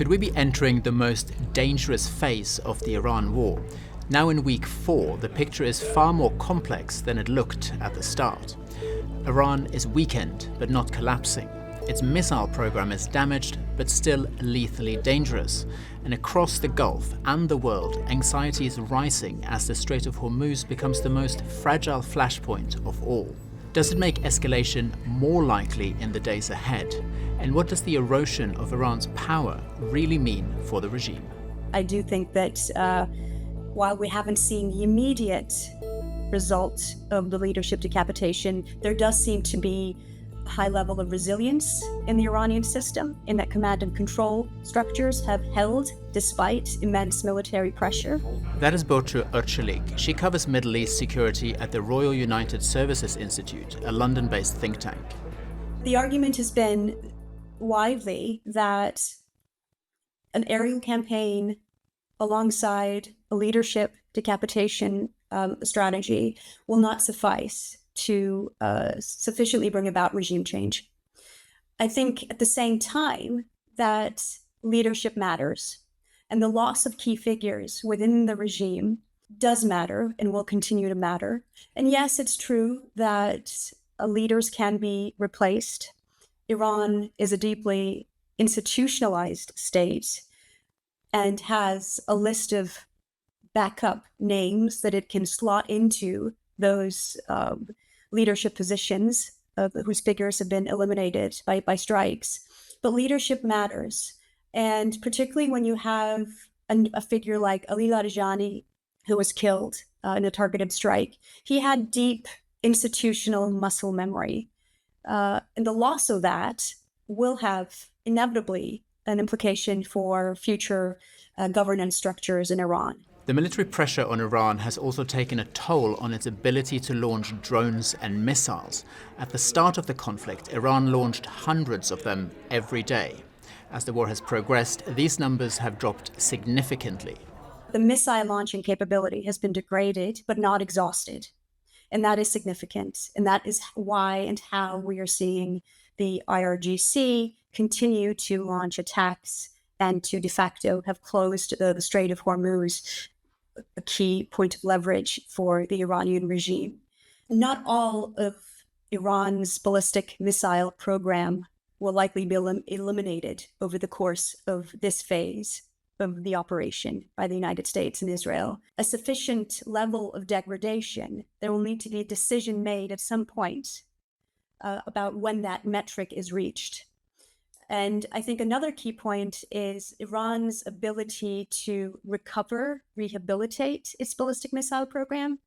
Could we be entering the most dangerous phase of the Iran war? Now in week 4, the picture is far more complex than it looked at the start. Iran is weakened, but not collapsing. Its missile program is damaged, but still lethally dangerous. And across the Gulf and the world, anxiety is rising as the Strait of Hormuz becomes the most fragile flashpoint of all. Does it make escalation more likely in the days ahead? And what does the erosion of Iran's power really mean for the regime? I do think that while we haven't seen the immediate result of the leadership decapitation, there does seem to be a high level of resilience in the Iranian system, in that command and control structures have held despite immense military pressure. That is Burcu Özçelik. She covers Middle East security at the Royal United Services Institute, a London-based think tank. The argument has been widely that an aerial campaign alongside a leadership decapitation strategy will not suffice to sufficiently bring about regime change. I think at the same time that leadership matters, and the loss of key figures within the regime does matter and will continue to matter. And yes, it's true that leaders can be replaced. Iran is a deeply institutionalized state and has a list of backup names that it can slot into those leadership positions whose figures have been eliminated by strikes. But leadership matters. And particularly when you have a figure like Ali Larijani, who was killed in a targeted strike, he had deep institutional muscle memory. And the loss of that will have inevitably an implication for future governance structures in Iran. The military pressure on Iran has also taken a toll on its ability to launch drones and missiles. At the start of the conflict, Iran launched hundreds of them every day. As the war has progressed, these numbers have dropped significantly. The missile launching capability has been degraded, but not exhausted. And that is significant. And that is why and how we are seeing the IRGC continue to launch attacks and to de facto have closed the Strait of Hormuz, a key point of leverage for the Iranian regime. Not all of Iran's ballistic missile program will likely be eliminated over the course of this phase of the operation by the United States and Israel. A sufficient level of degradation, there will need to be a decision made at some point about when that metric is reached. And I think another key point is Iran's ability to recover, rehabilitate its ballistic missile program.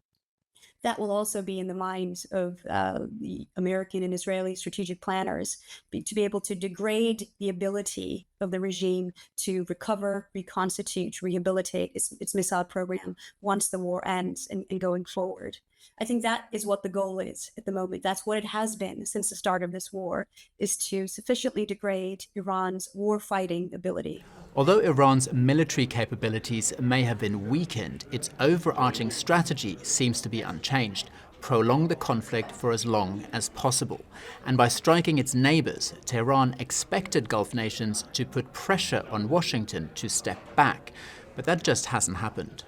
That will also be in the minds of the American and Israeli strategic planners, to be able to degrade the ability of the regime to recover, reconstitute, rehabilitate its missile program once the war ends and going forward. I think that is what the goal is at the moment. That's what it has been since the start of this war, is to sufficiently degrade Iran's war-fighting ability. Although Iran's military capabilities may have been weakened, its overarching strategy seems to be unchanged: prolong the conflict for as long as possible. And by striking its neighbors, Tehran expected Gulf nations to put pressure on Washington to step back. But that just hasn't happened.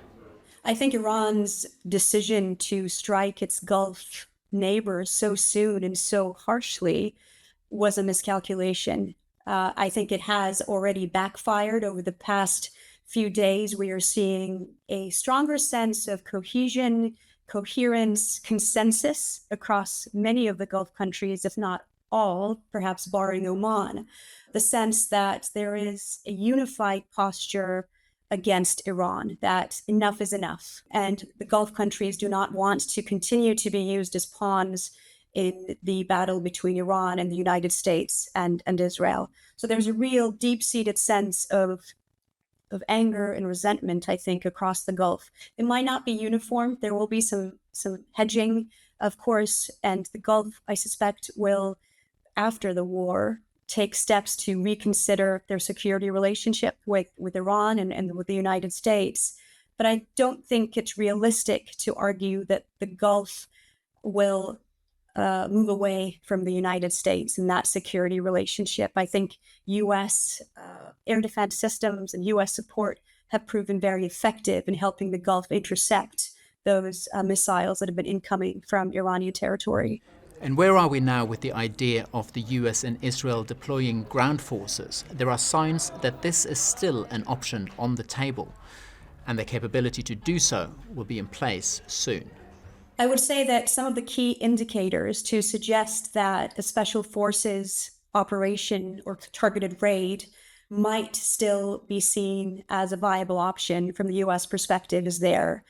I think Iran's decision to strike its Gulf neighbors so soon and so harshly was a miscalculation. I think it has already backfired over the past few days. We are seeing a stronger sense of cohesion, coherence, consensus across many of the Gulf countries, if not all, perhaps barring Oman. The sense that there is a unified posture against Iran, that enough is enough. And the Gulf countries do not want to continue to be used as pawns in the battle between Iran and the United States and Israel. So there's a real deep-seated sense of anger and resentment, I think, across the Gulf. It might not be uniform. There will be some hedging, of course, and the Gulf, I suspect, will, after the war, take steps to reconsider their security relationship with Iran and with the United States. But I don't think it's realistic to argue that the Gulf will move away from the United States in that security relationship. I think U.S. Air defense systems and U.S. support have proven very effective in helping the Gulf intercept those missiles that have been incoming from Iranian territory. And where are we now with the idea of the US and Israel deploying ground forces? There are signs that this is still an option on the table, and the capability to do so will be in place soon. I would say that some of the key indicators to suggest that a special forces operation or targeted raid might still be seen as a viable option from the US perspective is there.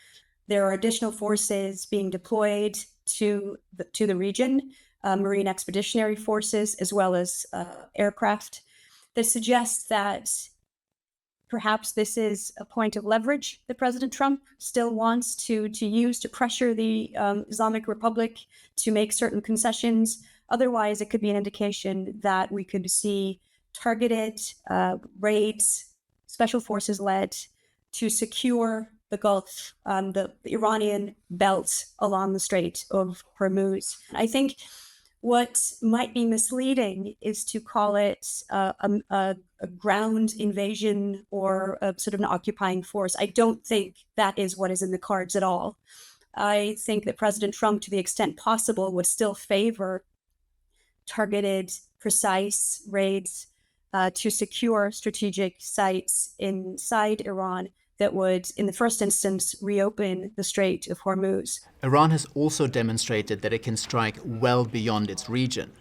There are additional forces being deployed to the region, Marine Expeditionary Forces, as well as aircraft, that suggests that perhaps this is a point of leverage that President Trump still wants to use to pressure the Islamic Republic to make certain concessions. Otherwise, it could be an indication that we could see targeted raids, special forces led, to secure the Gulf, the Iranian belt along the Strait of Hormuz. I think what might be misleading is to call it a ground invasion or a sort of an occupying force. I don't think that is what is in the cards at all. I think that President Trump, to the extent possible, would still favor targeted, precise raids to secure strategic sites inside Iran that would, in the first instance, reopen the Strait of Hormuz. Iran has also demonstrated that it can strike well beyond its region.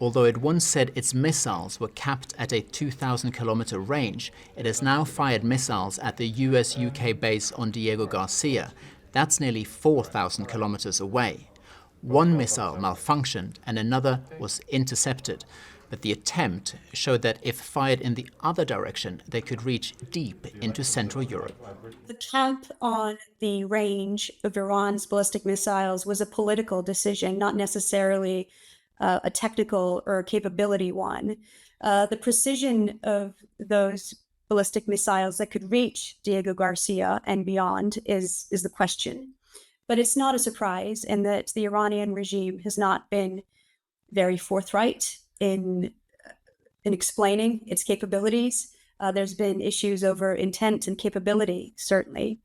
Although it once said its missiles were capped at a 2,000-kilometer range, it has now fired missiles at the US-UK base on Diego Garcia. That's nearly 4,000 kilometers away. One missile malfunctioned and another was intercepted. But the attempt showed that if fired in the other direction, they could reach deep into Central Europe. The cap on the range of Iran's ballistic missiles was a political decision, not necessarily a technical or capability one. The precision of those ballistic missiles that could reach Diego Garcia and beyond is the question. But it's not a surprise in that the Iranian regime has not been very forthright in explaining its capabilities. There's been issues over intent and capability, certainly.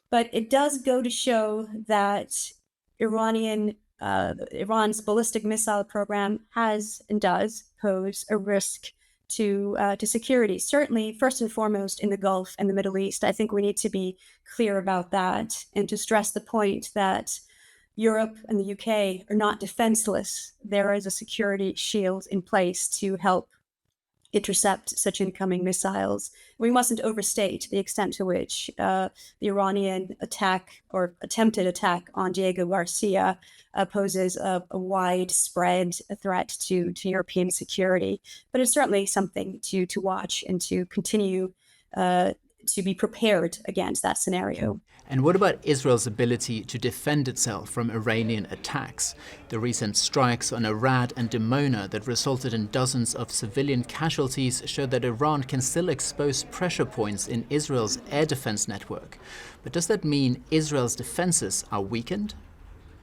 But it does go to show that Iran's ballistic missile program has and does pose a risk to security. Certainly, first and foremost, in the Gulf and the Middle East. I think we need to be clear about that and to stress the point that Europe and the UK are not defenseless. There is a security shield in place to help intercept such incoming missiles. We mustn't overstate the extent to which the Iranian attack or attempted attack on Diego Garcia poses a widespread threat to European security. But it's certainly something to watch and to continue to be prepared against that scenario. And what about Israel's ability to defend itself from Iranian attacks? The recent strikes on Arad and Dimona that resulted in dozens of civilian casualties show that Iran can still expose pressure points in Israel's air defense network. But does that mean Israel's defenses are weakened?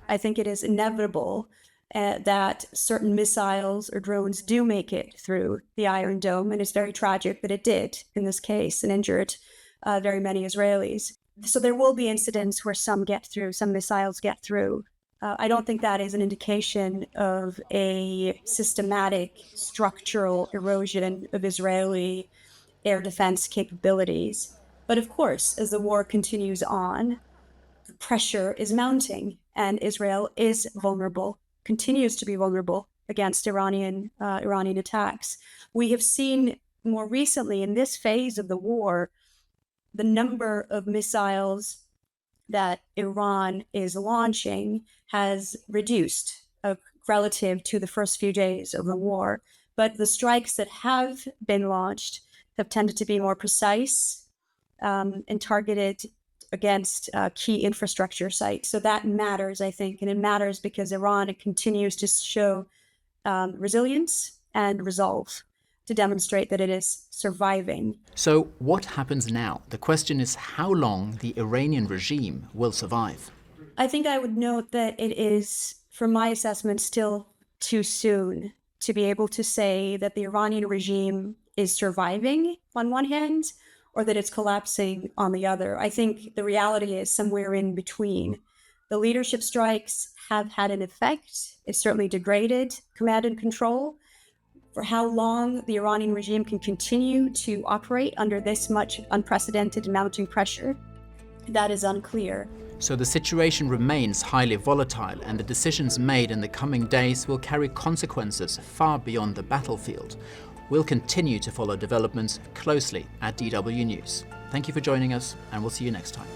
I think it is inevitable that certain missiles or drones do make it through the Iron Dome, and it's very tragic that it did in this case and injured very many Israelis. So there will be incidents where some get through, some missiles get through. I don't think that is an indication of a systematic structural erosion of Israeli air defense capabilities. But of course, as the war continues on, the pressure is mounting and Israel is vulnerable, continues to be vulnerable against Iranian attacks. We have seen more recently in this phase of the war, the number of missiles that Iran is launching has reduced relative to the first few days of the war. But the strikes that have been launched have tended to be more precise and targeted against key infrastructure sites. So that matters, I think, and it matters because Iran continues to show resilience and resolve to demonstrate that it is surviving. So what happens now? The question is how long the Iranian regime will survive. I think I would note that it is from my assessment, still too soon to be able to say that the Iranian regime is surviving on one hand or that it's collapsing on the other. I think the reality is somewhere in between. The leadership strikes have had an effect. It's certainly degraded command and control. For how long the Iranian regime can continue to operate under this much unprecedented mounting pressure, that is unclear. So the situation remains highly volatile, and the decisions made in the coming days will carry consequences far beyond the battlefield. We'll continue to follow developments closely at DW News. Thank you for joining us, and we'll see you next time.